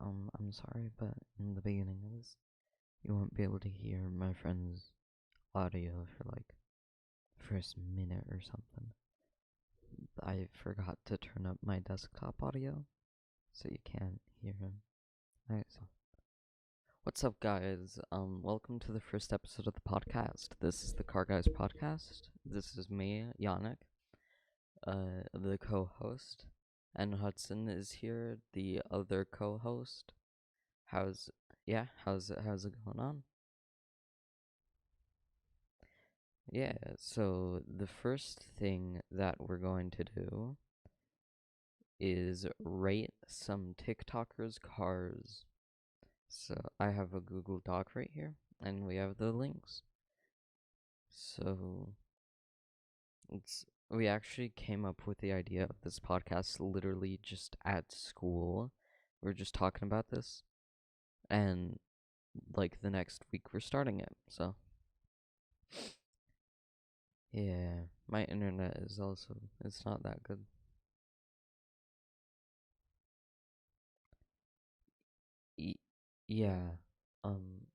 I'm sorry, but in the beginning of this, you won't be able to hear my friend's audio for like first minute or something. I forgot to turn up my desktop audio, so you can't hear him. Alright, so what's up, guys? Welcome to the first episode of the podcast. This is the Car Guys podcast. This is me, Yannick, the co-host, and Hudson is here, the other co-host. How's how's it going on? Yeah, so the first thing that we're going to do is rate some TikTokers' cars. So I have a Google Doc right here, and we have the links. So we actually came up with the idea of this podcast literally just at school. We're just talking about this, and like the next week we're starting it. So yeah, my internet is also it's not that good. Y- yeah. Um,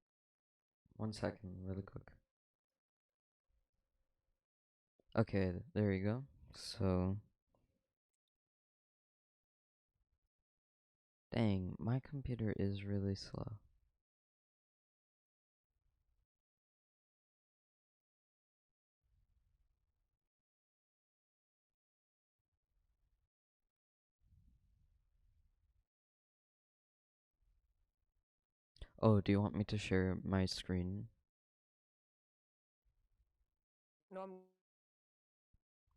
1 second, really quick. Okay, there you go. So, dang, my computer is really slow. Oh, do you want me to share my screen? No, I'm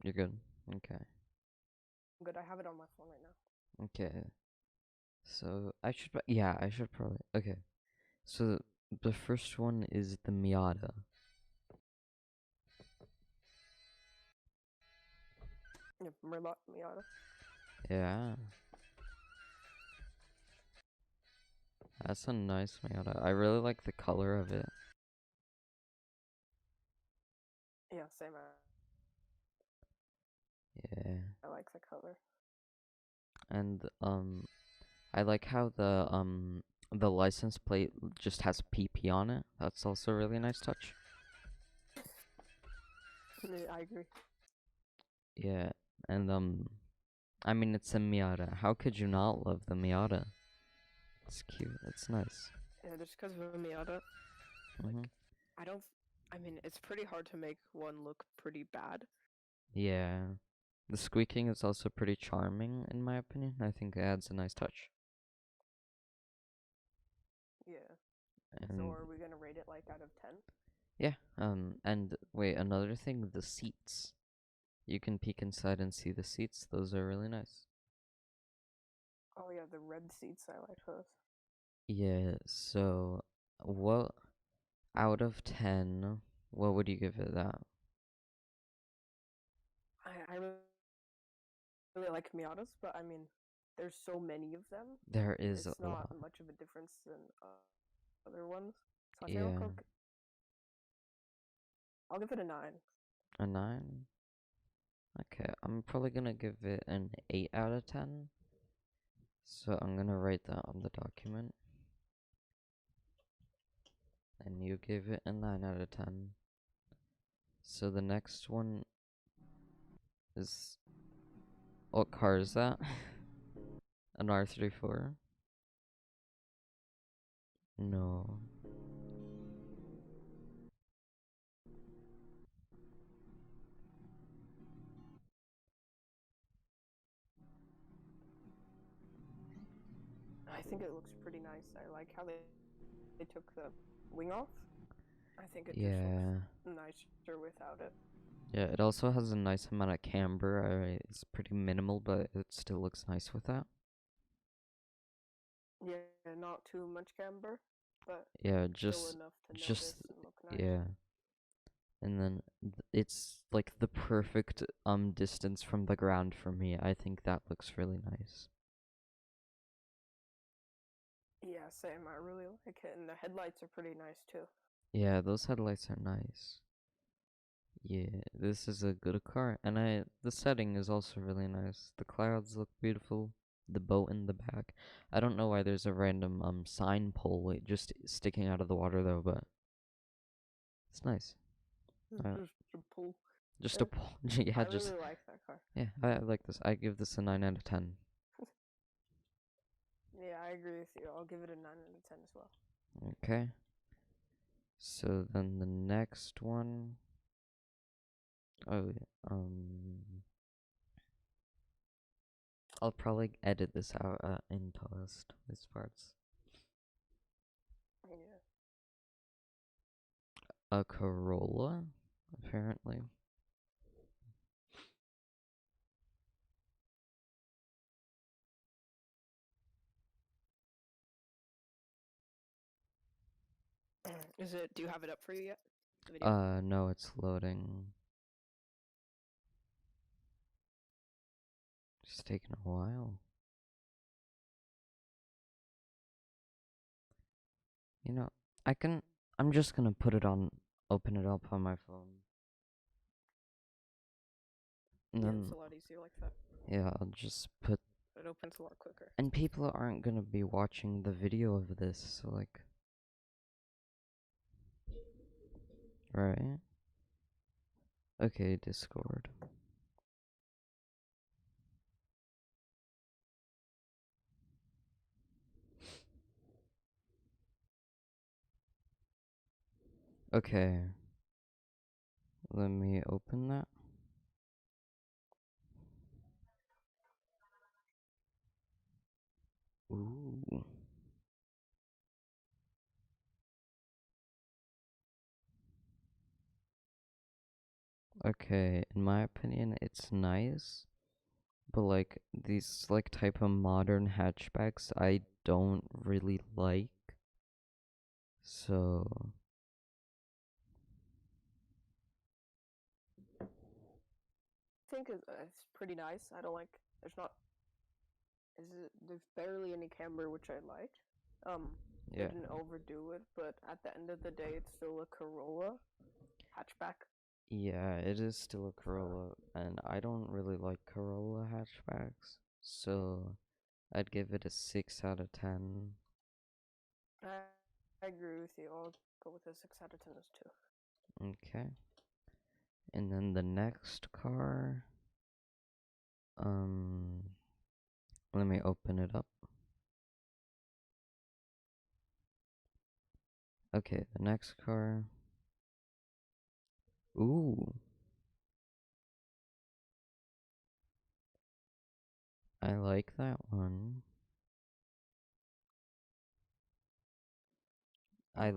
You're good. Okay. good. I have it on my phone right now. Okay. So I should probably. Okay. So the first one is the Miata. Yep, Miata. Yeah, that's a nice Miata. I really like the color of it. Yeah, same. Yeah, I like the color. and I like how the license plate just has PP on it. That's also a really nice touch. Yeah, I agree. Yeah, and I mean it's a Miata. How could you not love the Miata? It's cute. It's nice. Yeah, just because of a Miata, Mhm. like, I don't. I mean, it's pretty hard to make one look pretty bad. Yeah. The squeaking is also pretty charming in my opinion. I think it adds a nice touch. Yeah. So And are we gonna rate it like out of 10? yeah, and wait, another thing, the seats. You can peek inside and see the seats. Those are really nice. Oh yeah, the red seats. I like those. Yeah, so what out of 10, what would you give it that? I really like Miatas, but I mean, there's so many of them. There is It's a not lot. much of a difference than other ones. So I think Yeah, I'll give it a 9. a 9? Okay, I'm probably gonna give it an 8 out of 10. So I'm gonna write that on the document. And you gave it a 9 out of 10. So the next one is, what car is that? An R34? No. I think it looks pretty nice. I like how they took the wing off. I think it just looks Yeah. nicer without it. Yeah, it also has a nice amount of camber. It's pretty minimal, but it still looks nice with that. Yeah, not too much camber, but Yeah, still enough to just, notice and look nice. yeah. And then it's like the perfect distance from the ground for me. I think that looks really nice. Yeah, same. I really like it, and the headlights are pretty nice too. Yeah, those headlights are nice. Yeah, this is a good car, and the setting is also really nice. The clouds look beautiful. the boat in the back. I don't know why there's a random sign pole just sticking out of the water though, but it's nice. Just a pool. Just a pole. Yeah, I just really like that car. yeah. I like this. I give this a 9 out of 10. Yeah, I agree with you. I'll give it a 9 out of 10 as well. Okay. So then the next one. Oh, yeah, I'll probably edit this out in post. These parts. Yeah. A Corolla, apparently. Is it? Do you have it up for you yet? The video? No, it's loading. It's taking a while. You know, I can. I'm just gonna put it on. Open it up on my phone. And Yeah, then, it's a lot easier like that. yeah, I'll just put. It opens a lot quicker. And people aren't gonna be watching the video of this, so like. Right? Okay, Discord. Okay. Let me open that. Ooh. Okay, in my opinion, it's nice, but like these like type of modern hatchbacks I don't really like. So, I think it's pretty nice. I don't like. There's not. There's barely any camber, which I like. They yeah. didn't overdo it, but at the end of the day, it's still a Corolla hatchback. Yeah, it is still a So Corolla, and I don't really like Corolla hatchbacks, so I'd give it a 6 out of 10. I agree with you. I'll go with a 6 out of 10 as too. Okay. And then the next car, um, let me open it up. Okay, the next car. Ooh, I like that one.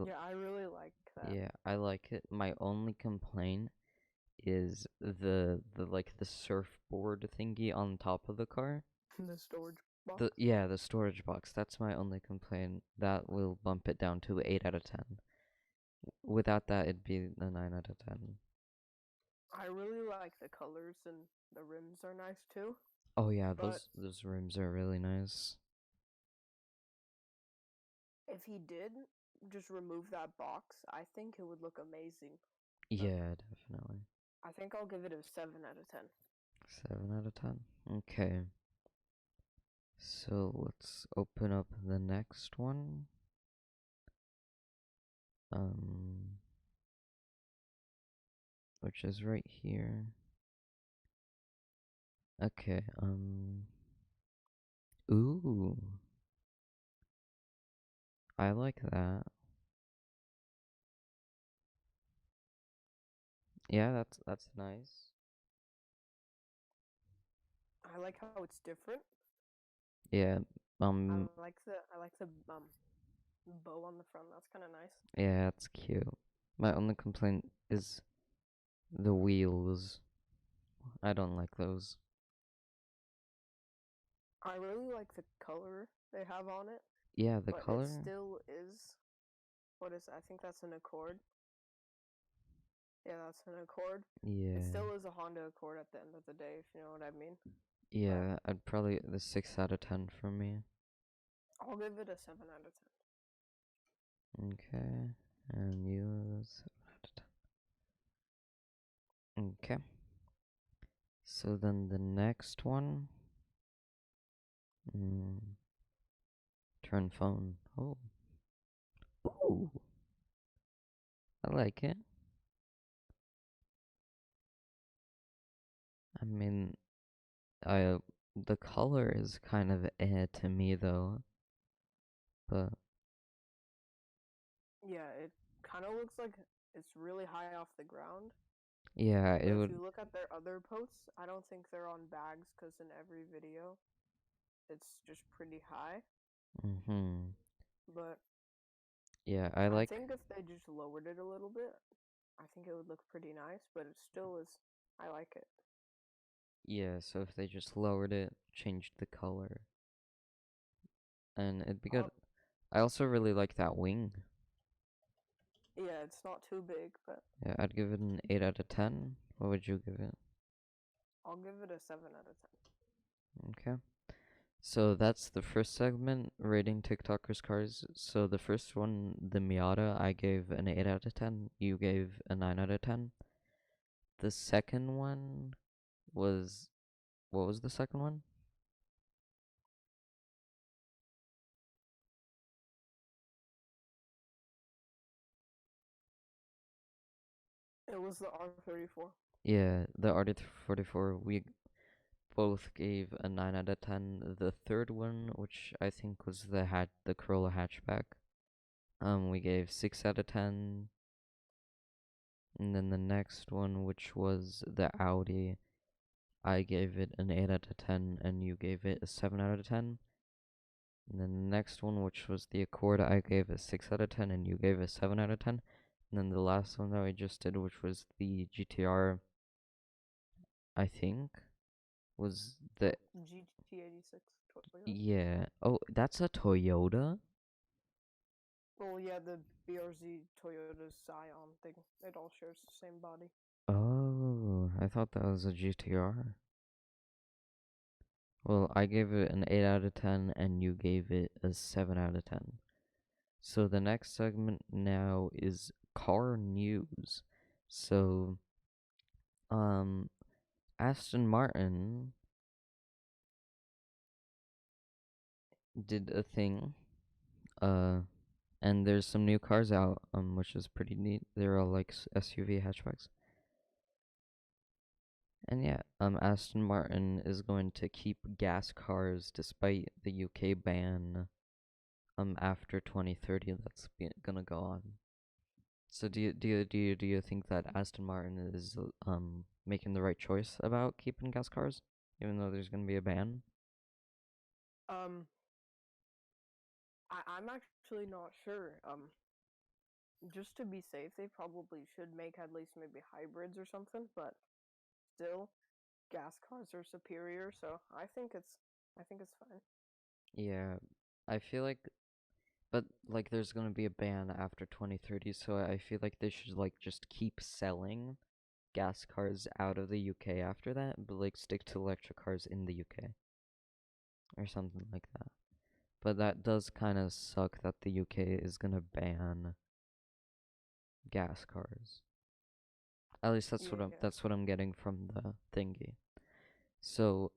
Yeah, I really like that. Yeah, I like it. My only complaint is the like the surfboard thingy on top of the car. The storage box. The storage box. That's my only complaint. That will bump it down to 8 out of 10. Without that, it'd be a 9 out of 10. I really like the colors and the rims are nice too. Oh yeah, But those rims are really nice. if he did just remove that box, I think it would look amazing. But Yeah, definitely. I think I'll give it a 7 out of 10. 7 out of 10. Okay. So let's open up the next one. Um, which is right here. Okay, ooh, I like that. Yeah, that's nice. I like how it's different. Yeah, um, I like the bow on the front. That's kind of nice. yeah, it's cute. My only complaint is the wheels. I don't like those. I really like the color they have on it, Yeah, the but it color. still is what is I think that's an Accord. Yeah, that's an Accord. It Yeah, still is a Honda Accord at the end of the day, if you know what I mean. But yeah, I'd probably the 6 out of 10 for me. I'll give it a 7 out of Okay, and you 7 out of 10. Okay. So then the next one. Mm, turn phone. Oh. Ooh. I like it. I mean, I the color is kind of to me though, but Yeah, it kind of looks like it's really high off the ground. yeah, it But if would. you look at their other posts, I don't think they're on bags because in every video it's just pretty high. Mhm. But Yeah, I I like. think if they just lowered it a little bit, I think it would look pretty nice. But it still is. I like it. Yeah, so if they just lowered it, changed the color, and it'd be good. I'll, I also really like that wing. yeah, it's not too big, but Yeah, I'd give it an 8 out of 10. What would you give it? I'll give it a 7 out of 10. Okay. So that's the first segment, rating TikTokers cars. So the first one, the Miata, I gave an 8 out of 10. You gave a 9 out of 10. The second one was, what was the second one? It was the R34. Yeah, the RD44. We both gave a 9 out of 10. The third one, which I think was the Corolla hatchback, we gave 6 out of 10. And then the next one, which was the Audi, I gave it an 8 out of 10, and you gave it a 7 out of 10. And then the next one, which was the Accord, I gave a 6 out of 10, and you gave a 7 out of 10. And then the last one that we just did, which was the GTR, I think, was the. GT86 Toyota. Yeah. Oh, that's a Toyota? Well, yeah, the BRZ Toyota's Scion thing. It all shares the same body. Oh, I thought that was a GTR. Well, I gave it an 8 out of 10, and you gave it a 7 out of 10. So the next segment now is car news. So, um, Aston Martin did a thing, uh, and there's some new cars out, which is pretty neat. They're all like SUV hatchbacks. And yeah, Aston Martin is going to keep gas cars despite the UK ban, after 2030 that's gonna go on. So do you think that Aston Martin is making the right choice about keeping gas cars, even though there's gonna be a ban? Um, I'm actually not sure. Just to be safe, they probably should make at least maybe hybrids or something. But still, gas cars are superior, so I think it's fine. Yeah, I feel like, but like there's gonna be a ban after 2030, so I feel like they should like just keep selling gas cars out of the UK after that, but like stick to electric cars in the UK or something like that. But that does kind of suck that the UK is gonna ban gas cars. At least Yeah. that's what I'm getting from the thingy. So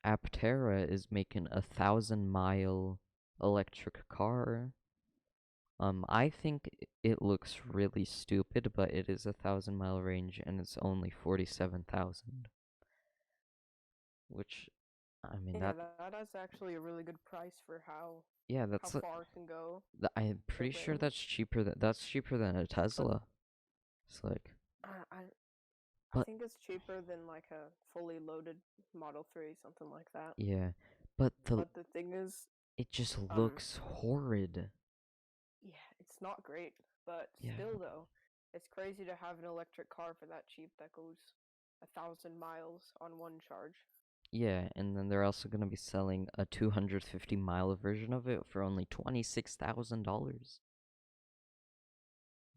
Aptera is making 1,000-mile electric car. I think it looks really stupid, but it is 1,000-mile range and it's only 47,000. Which, I mean Yeah, that. that is actually a really good price for Yeah, how that's. far it can go, I'm the pretty sure range. that's cheaper than a But Tesla. It's like, I but think it's cheaper than like a fully loaded Model 3, something like that. yeah, but But the thing is, it just um, looks horrid. yeah, it's not great. But Yeah. still, though, it's crazy to have an electric car for that cheap that goes 1,000 miles on one charge. Yeah, and then they're also going to be selling a 250-mile version of it for only $26,000.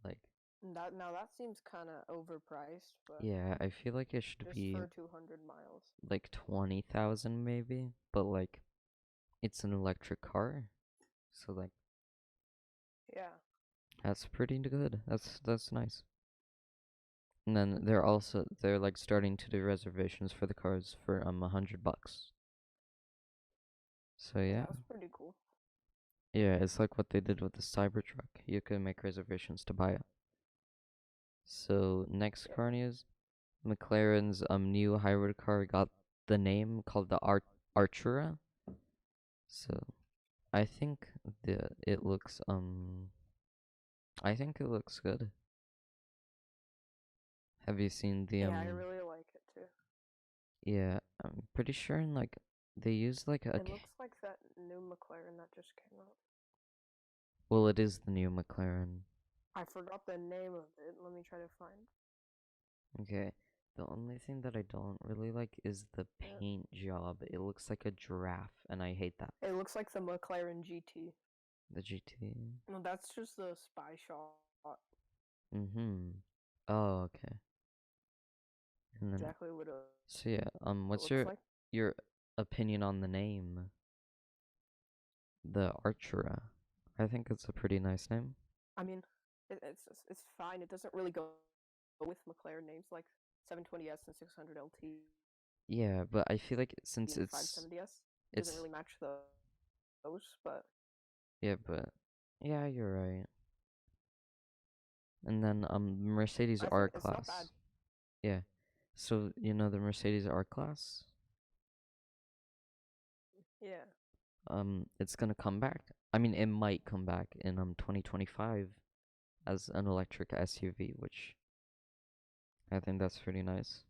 Like, That seems kind of overpriced, but yeah, I feel like it should just be for 200 miles. like 20,000 maybe, but like it's an electric car. So like Yeah. that's pretty good. That's nice. And then they're like starting to do reservations for the cars for $100. So Yeah, yeah. that's pretty cool. Yeah, it's like what they did with the Cybertruck. You could make reservations to buy it. So next Yeah. car news, McLaren's new hybrid car got the name called the Artura. So I think the it looks I think it looks good. Have you seen the Yeah, I really like it too. yeah, I'm pretty sure in like they use like a It looks like that new McLaren that just came out. well it is the new McLaren. I forgot the name of it. Let me try to find Okay. The only thing that I don't really like is the it. paint job. It looks like a giraffe and I hate that. It looks like the McLaren GT. The GT. No, that's just the spy shot. Mhm. Oh, okay. And then Exactly what so yeah, it what's looks like. your opinion on the name? The Artura. I think it's a pretty nice name. I mean, it's fine. It doesn't really go with McLaren names like 720S and 600 LT Yeah, but I feel like since and 570S. It doesn't it's really match those, but yeah, but yeah, you're right. And then Mercedes I R think it's not bad. class. Yeah. So you know the Mercedes R class? Yeah. It's gonna come back. I mean, it might come back in 2025 as an electric SUV, which I think that's pretty nice.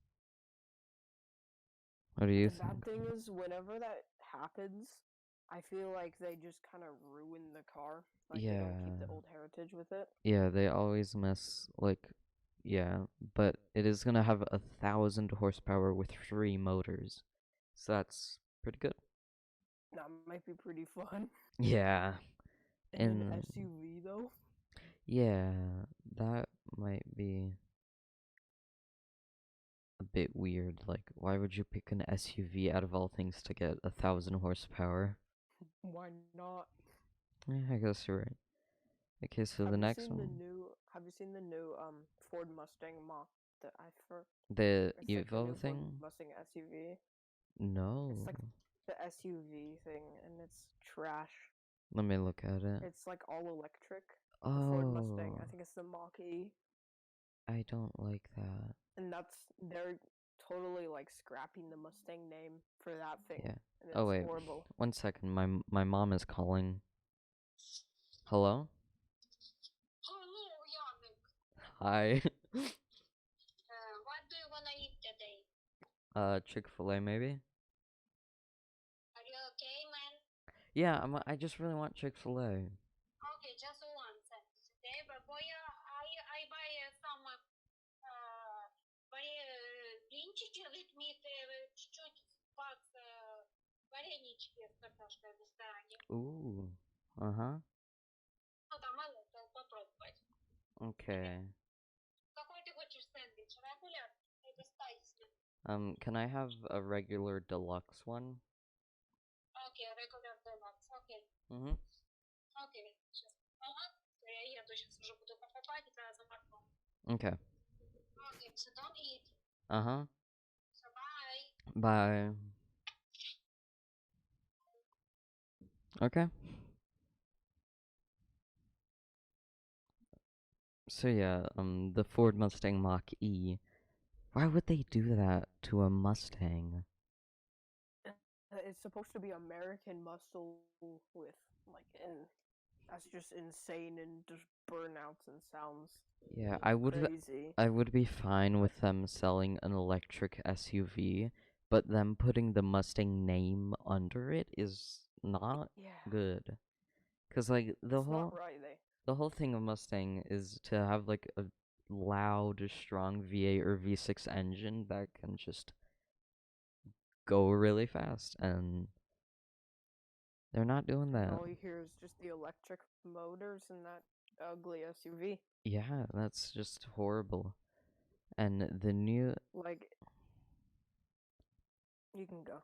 What do you The bad think? thing is, whenever that happens, I feel like they just kind of ruin the car. Like they don't keep the Yeah. old heritage with it. Yeah, they always mess like yeah, but it is gonna have 1,000 horsepower with 3 motors. So that's pretty good. That might be pretty fun. Yeah. In an And SUV though. yeah, that might be a bit weird. Like, why would you pick an SUV out of all things to get 1,000 horsepower? Why not? Yeah, I guess you're right. Okay, so the next one, Have you seen the new Ford Mustang Mach? The I for the It's like the Evo new Ford thing? Mustang SUV. It's No. like the SUV thing, and it's trash. Let me look at it. It's like all electric. The Ford Mustang. I Oh, think it's the Mach E, I don't like that. and they're totally like scrapping the Mustang name for that thing, Yeah. and Oh it's wait, horrible. 1 second. My mom is calling. Hello? Hello, Yannick. Hi. What do you wanna eat today? Chick-fil-A maybe? Are you okay, man? Yeah, I just really want Chick-fil-A. Okay, just one sentence. Today, but boy, I buy some блинчики with meat, чуть-чуть варенички с картошкой в ресторане. Ooh. Uh-huh. Ну, там мало, то попробовать. Okay. Какой ты хочешь сэндвич? Регуляр? Это спайси. Can I have a regular deluxe one? Окей, регуляр deluxe. Окей. Mm-hmm. Окей. Сейчас. Ага. Я еду, сейчас уже буду покупать за морковь. Okay. Okay, so don't eat. Uh-huh. So bye. Bye. Okay. So yeah, the Ford Mustang Mach-E. Why would they do that to a Mustang? It's supposed to be American muscle with like, and that's just insane and just burnouts and sounds Yeah, crazy. I would be fine with them selling an electric SUV, but them putting the Mustang name under it is not Yeah, good. 'Cause like it's not right. the whole thing of Mustang is to have like a loud, strong V8 or V6 engine that can just go really fast, and they're not doing And that. all you hear is just the electric motors in that ugly SUV. Yeah, that's just horrible. And the new Like, you can go.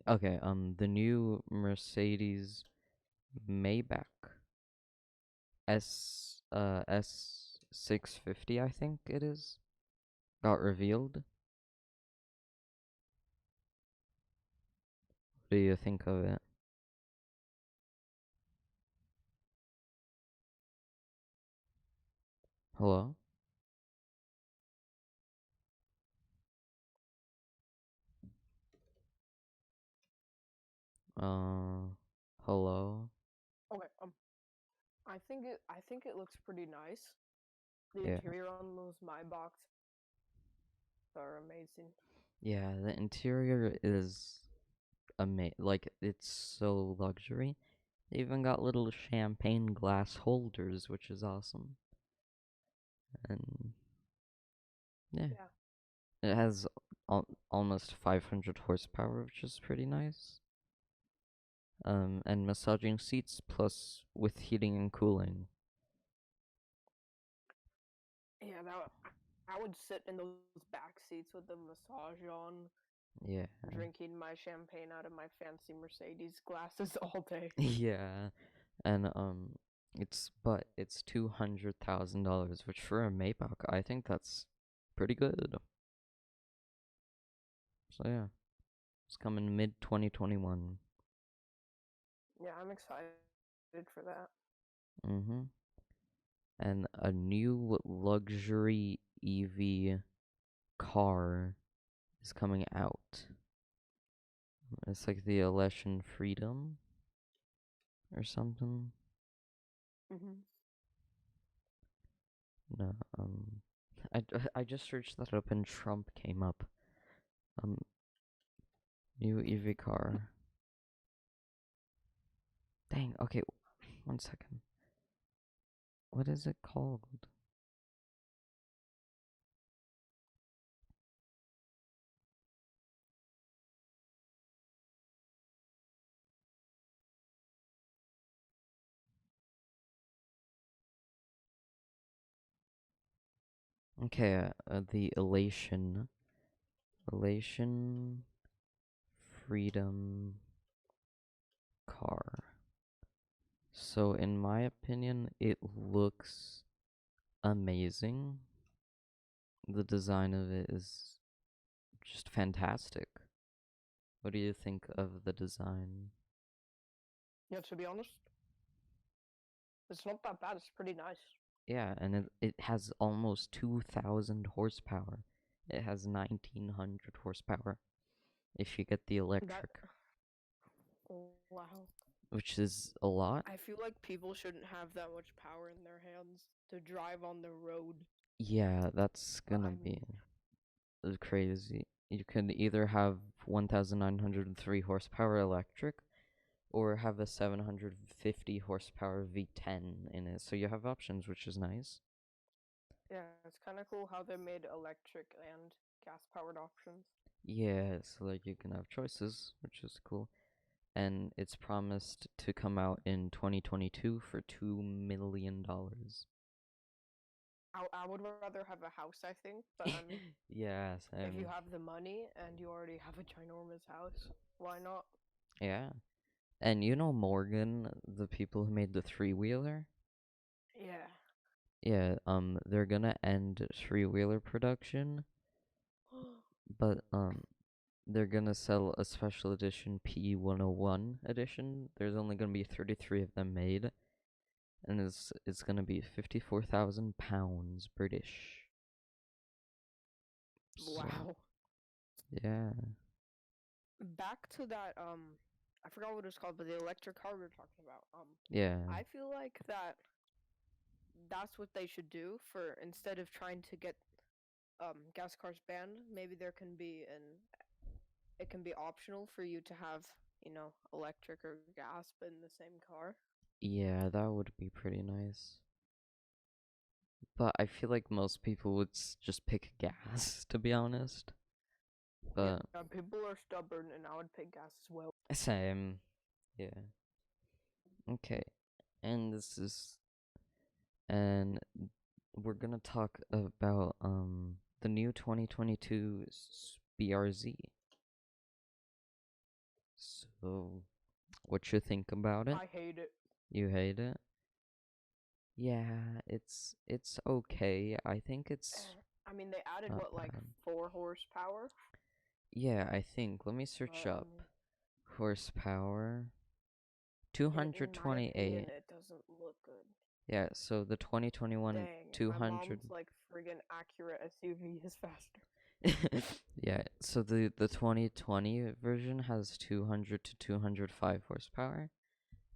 okay, the new Mercedes Maybach S650 I think it is got revealed. What do you think of it? Hello? Uh, hello? Okay, I think it looks pretty nice. The Yeah. interior on those My Box are amazing. Yeah, the interior is like, it's so luxury. They even got little champagne glass holders, which is awesome. And yeah, Yeah. it has almost 500 horsepower, which is pretty nice. And massaging seats plus with heating and cooling. Yeah, I would sit in those back seats with the massage on, Yeah. drinking my champagne out of my fancy Mercedes glasses all day. Yeah. And it's $200,000, which for a Maybach, I think that's pretty good. So yeah, it's coming mid 2021. Yeah, I'm excited for that. Mhm. And a new luxury EV car is coming out. It's like the Election Freedom or something. Hmm. No, I just searched that up and Trump came up. Um, new EV car. Dang. Okay, 1 second. What is it called? Okay, the Elation Freedom car. So, in my opinion, it looks amazing. The design of it is just fantastic. What do you think of the design? Yeah, to be honest, it's not that bad. It's pretty nice. Yeah, and it has almost 2,000 horsepower. It has 1,900 horsepower if you get the That, electric, wow. which is a lot. I feel like people shouldn't have that much power in their hands to drive on the road. Yeah, that's But gonna I mean, be crazy. You can either have 1,903 horsepower electric or have a 750 horsepower V10 in it. So you have options, which is nice. yeah, it's kind of cool how they made electric and gas-powered options. Yeah, so like you can have choices, which is cool. And it's promised to come out in 2022 for $2 million. I would rather have a house, I think, but I mean, Yeah, if you same. have the money and you already have a ginormous house, why not? Yeah. And you know Morgan, the people who made the three-wheeler? Yeah. Yeah, they're gonna end three-wheeler production, but they're gonna sell a special edition P101 edition. There's only gonna be 33 of them made, and it's gonna be 54,000 pounds British. So Wow. yeah, Back to that, I forgot what it's called, but the electric car we were talking about. yeah, I feel like that's what they should do for instead of trying to get gas cars banned. Maybe there can be an it can be optional for you to have electric or gas but in the same car. yeah. That would be pretty nice. But I feel like most people would just pick gas, to be honest. Yeah, But people are stubborn, and I would pick gas as well. same, yeah. Okay, and this is and we're gonna talk about the new 2022 BRZ. So, what you think about it? I hate it. You hate it? Yeah, it's okay. I think it's I mean, they added not what, like bad. 4 horsepower, Yeah, I think. Let me search but I up mean, horsepower. in my opinion, 228. it doesn't look good. Yeah, so the 2021 Dang, my 200. mom's like friggin' Accurate SUV is faster. Yeah, so the 2020 version has 200 to 205 horsepower,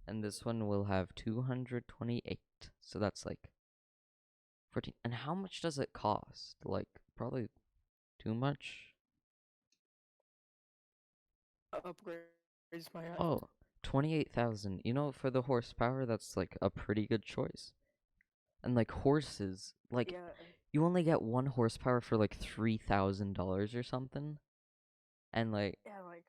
and this one will have 228. So that's like 14. And how much does it cost? Like probably too much. Upgrades my end. Oh, 28,000. You know, for the horsepower, that's like a pretty good choice. And like horses, like Yeah, you only get 1 horsepower for like $3,000 or something. And like yeah, like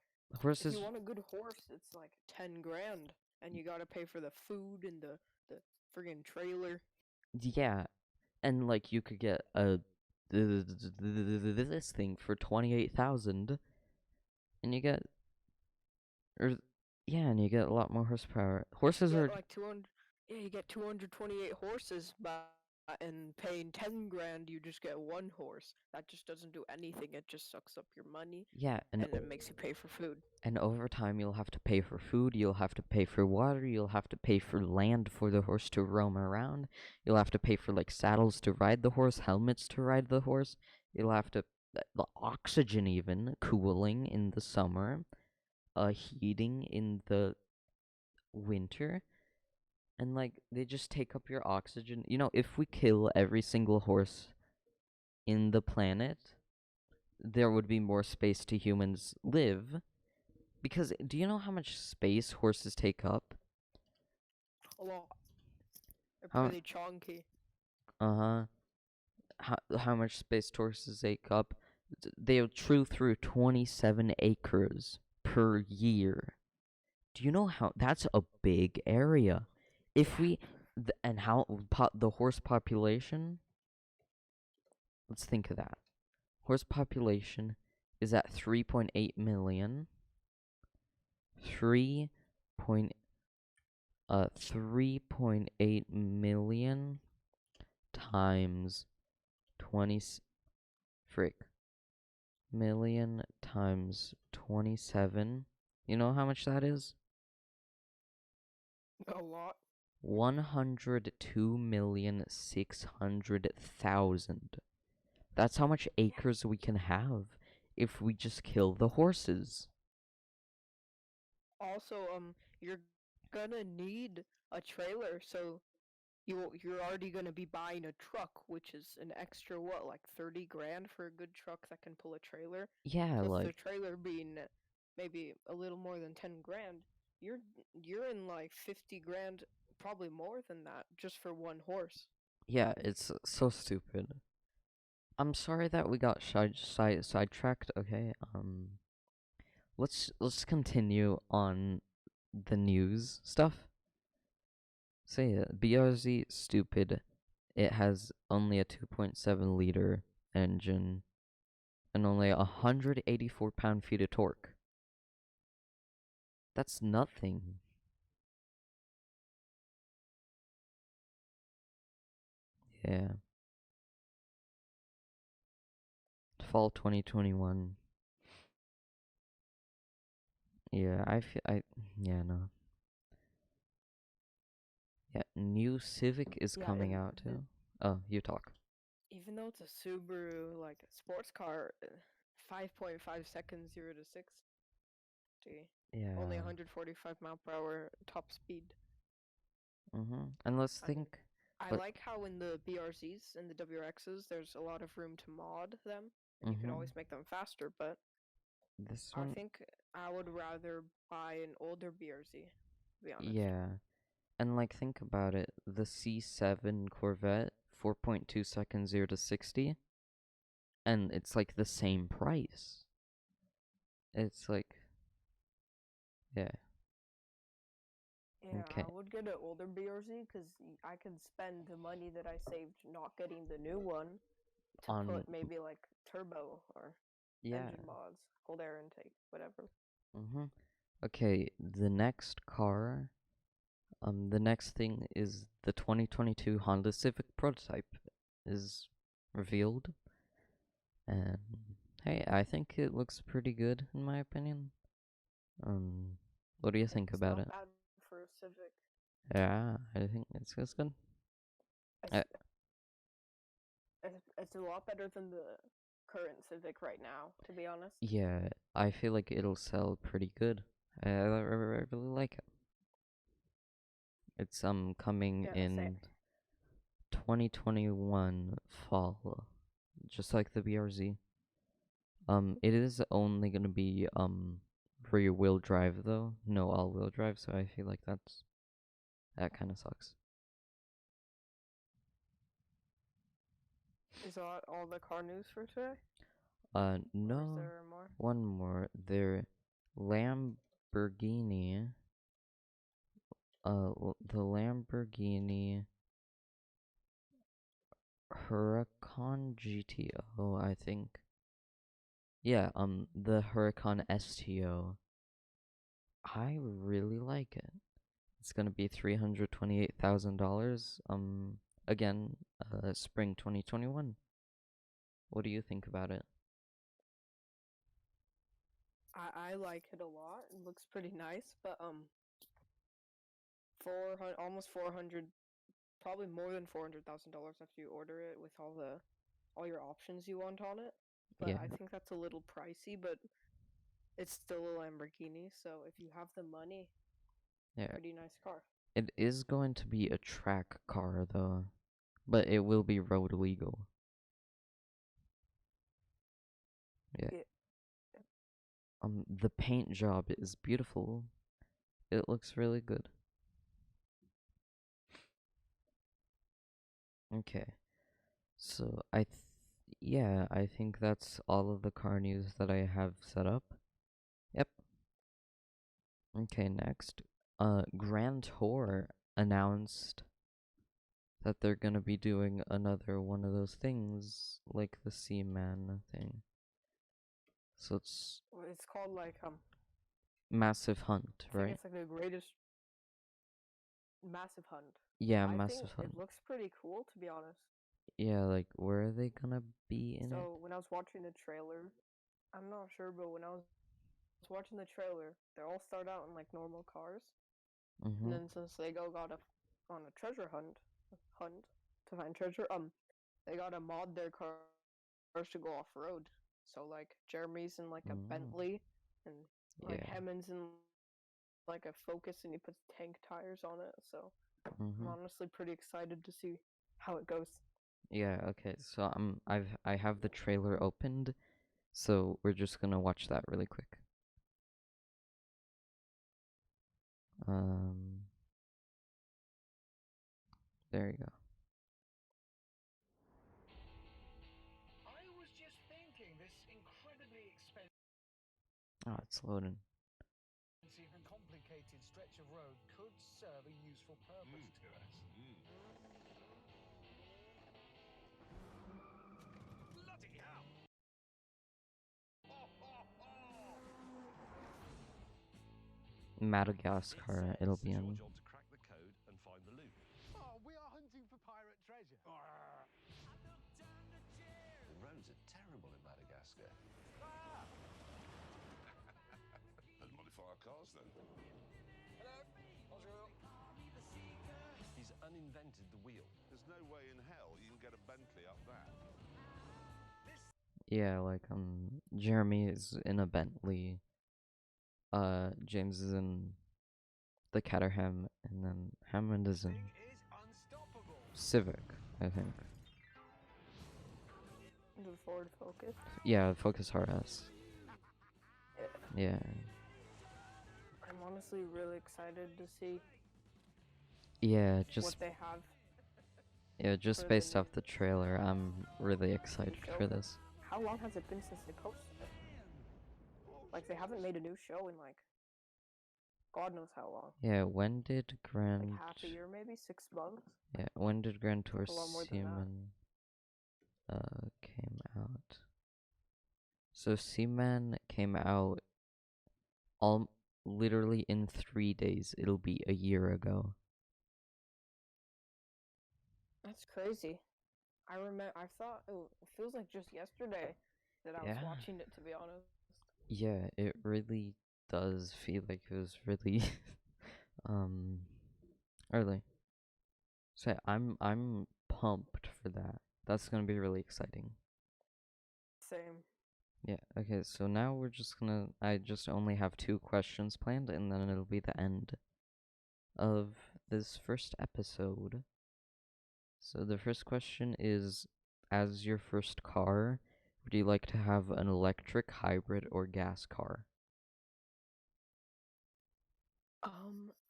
if you horses, want a good horse, it's like 10 grand, and you gotta pay for the food and the friggin' trailer. yeah, and like you could get a this thing for 28,000, and you get or yeah, and you get a lot more horsepower. You Horses get are like 200. Yeah, you get 228 horses, but and paying 10 grand, you just get one horse. That just doesn't do anything. It just sucks up your money, yeah, and it makes you pay for food. and over time you'll have to pay for food, you'll have to pay for water, you'll have to pay for land for the horse to roam around, you'll have to pay for like saddles to ride the horse, helmets to ride the horse, you'll have to the oxygen even, cooling in the summer, heating in the winter, and like they just take up your oxygen. You know, if we kill every single horse in the planet, there would be more space to humans live. Because do you know how much space horses take up? A lot. They're How pretty chunky. uh-huh. How much space horses take up? They'll chew through 27 acres per year. Do you know how that's a big area? If we and how the horse population, let's think of that. Horse population is at 3.8 million. 3 point 3.8 million times 20 frick million times 27. You know how much that is? A lot. 102,600,000. That's how much acres we can have if we just kill the horses. Also, you're gonna need a trailer, so you're already gonna be buying a truck, which is an extra what, like 30 grand for a good truck that can pull a trailer, Yeah, plus the like trailer being maybe a little more than 10 grand. You're you're in like 50 grand, probably more than that, just for one horse. yeah, it's so stupid. I'm sorry that we got sidetracked. Okay, let's continue on the news stuff. So yeah, BRZ stupid. It has only a 2.7 liter engine and only 184 pound-feet of torque. That's nothing. Yeah. Fall 2021. Yeah, yeah, no. Yeah, new Civic is Yeah, coming and out too. Oh, you talk. even though it's a Subaru like sports car, 5.5 seconds 0 to 60, only Yeah. 145 mile per hour top speed. And let's I mean, think, I but like how in the BRZs and the WRXs, there's a lot of room to mod them, and you can mhm. always make them faster. But This I one, think I would rather buy an older BRZ, to be honest. yeah. And like think about it, the C7 Corvette, 4.2 seconds 0 to 60, and it's like the same price. It's like, yeah, Yeah, okay. I would get an older BRZ because I could spend the money that I saved not getting the new one to On, put maybe like turbo or yeah. engine mods, cold air intake, whatever. Mhm. Okay, the next car, the next thing is the 2022 Honda Civic prototype is revealed, and hey, I think it looks pretty good in my opinion. What do you think It's about not it? bad for a Civic. Yeah, I think it's good. Uh, It's a lot better than the current Civic right now, to be honest. yeah, I feel like it'll sell pretty good. I really like it. It's coming Yeah, same. in 2021 fall, just like the BRZ. It is only gonna be rear wheel drive though, no all wheel drive, so I feel like that kind of sucks. Is that all the car news for today? Or is No, there more? one more. Their Lamborghini, the Lamborghini Huracan GTO, I think. Yeah, the Huracan STO. I really like it. It's gonna be $328,000. Again, spring 2021. What do you think about it? I like it a lot. It looks pretty nice, but 400, almost 400, probably more than $400,000 after you order it with all your options you want on it. But Yeah, I think that's a little pricey, but it's still a Lamborghini, so if you have the money, yeah. pretty nice car. It is going to be a track car though, but it will be road legal. Yeah. Yeah. The paint job is beautiful. It looks really good. Okay. So yeah, I think that's all of the car news that I have set up. Yep. Okay, next. Grand Tour announced that they're gonna be doing another one of those things, like the Seaman thing. So it's It's called like Massive Hunt, I think right? it's like the greatest massive hunt. Yeah, I think Massive it Hunt. looks pretty cool, to be honest. Yeah, like where are they gonna be in it? So when I was watching the trailer, I'm not sure, but when I was watching the trailer, they all start out in like normal cars, and Mhm. then since they got on a treasure hunt to find treasure, they gotta mod their cars to go off road. So like Jeremy's in like a Mm. Bentley, and like Yeah. Hammond's in like a Focus, and he puts tank tires on it. So I'm Mhm. honestly pretty excited to see how it goes. Yeah, okay. So I have the trailer opened, so we're just gonna watch that really quick. Um there you go. I was just thinking this incredibly expensive Oh, it's loading. and complicated stretch of road could serve a useful purpose to us. Bloody hell! Madagascar, it'll be in. job to crack the code and find the loot. Oh, we are hunting for pirate treasure. The roads are terrible in Madagascar. Let's modify our cars then. Hello. Bonjour. He's uninvented the wheel. There's no way in hell you can get a Bentley up that. Yeah, like Jeremy is in a Bentley. James is in the Caterham, and then Hammond is in Is unstoppable. Civic, I think. The Ford Focus. Yeah, Focus RS. Yeah. I'm honestly really excited to see Yeah, what they have. just for based the off the trailer, I'm really excited show. for this. How long has it been since they posted it? Like they haven't made a new show in like God knows how long. Yeah, when did Grand Like half a year, maybe 6 months. Yeah, when did Grand Tour A lot more than that. Seaman came out? So Seaman came out all literally in 3 days. It'll be a year ago. That's crazy. I remember. I thought it feels like just yesterday that I was Yeah. watching it. To be honest. Yeah, it really does feel like it was really um early. So I'm pumped for that. That's gonna be really exciting. Same. Yeah, okay, so now I just only have 2 questions planned, and then it'll be the end of this first episode. So the first question is, as your first car, would you like to have an electric, hybrid, or gas car?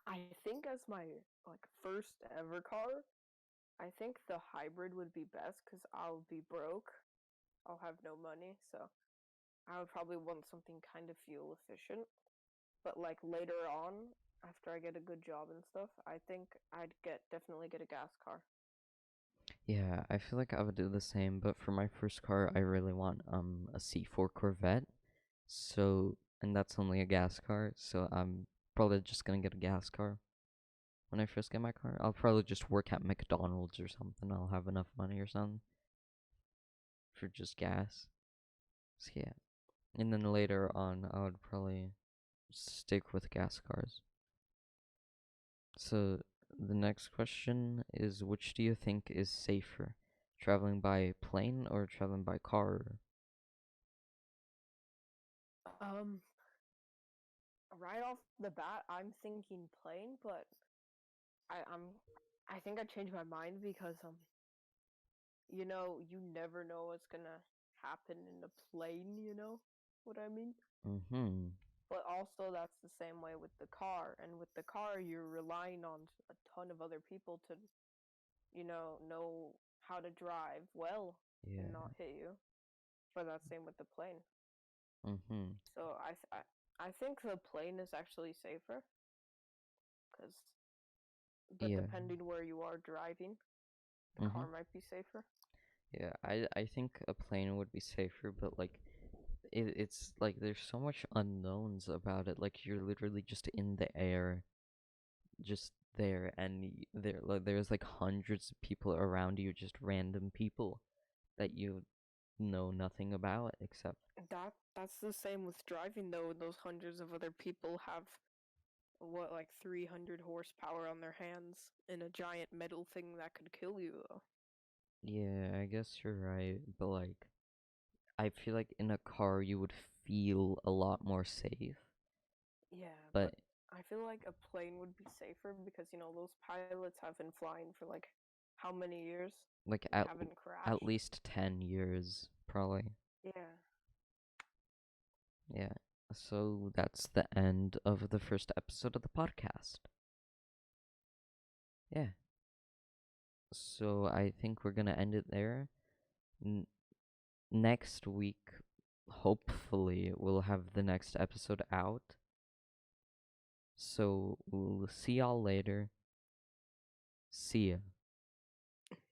I think as my like first ever car, I think the hybrid would be best because I'll be broke. I'll have no money, so I would probably want something kind of fuel efficient. But like later on, after I get a good job and stuff, I think I'd definitely get a gas car. Yeah, I feel like I would do the same, but for my first car, I really want a C4 Corvette. So, and that's only a gas car, so I'm probably just gonna get a gas car. When I first get my car, I'll probably just work at McDonald's or something. I'll have enough money or something for just gas. So yeah. And then later on, I would probably stick with gas cars. So the next question is, which do you think is safer? Traveling by plane or traveling by car? Um, right off the bat, I'm thinking plane, but I, I'm I think I changed my mind because you never know what's gonna happen in a plane, you know what I mean? Mm-hmm. But also that's the same way with the car, and with the car you're relying on a ton of other people to, know how to drive well and Yeah. not hit you. But that's same with the plane. Mm-hmm. So I think the plane is actually safer, cause but Yeah. depending where you are driving, the Mm-hmm. car might be safer. Yeah, I think a plane would be safer, but like it's like there's so much unknowns about it. Like you're literally just in the air, just there, and there's like hundreds of people around you, just random people that you know nothing about except. That's the same with driving though. Those hundreds of other people have what like 300 horsepower on their hands in a giant metal thing that could kill you though. Yeah, I guess you're right, but like I feel like in a car you would feel a lot more safe, Yeah, but but I feel like a plane would be safer because those pilots have been flying for like how many years like and haven't at crashed. least 10 years probably. Yeah. Yeah. So that's the end of the first episode of the podcast. Yeah. So I think we're gonna end it there. N- Next week, hopefully, we'll have the next episode out. So we'll see y'all later. See ya.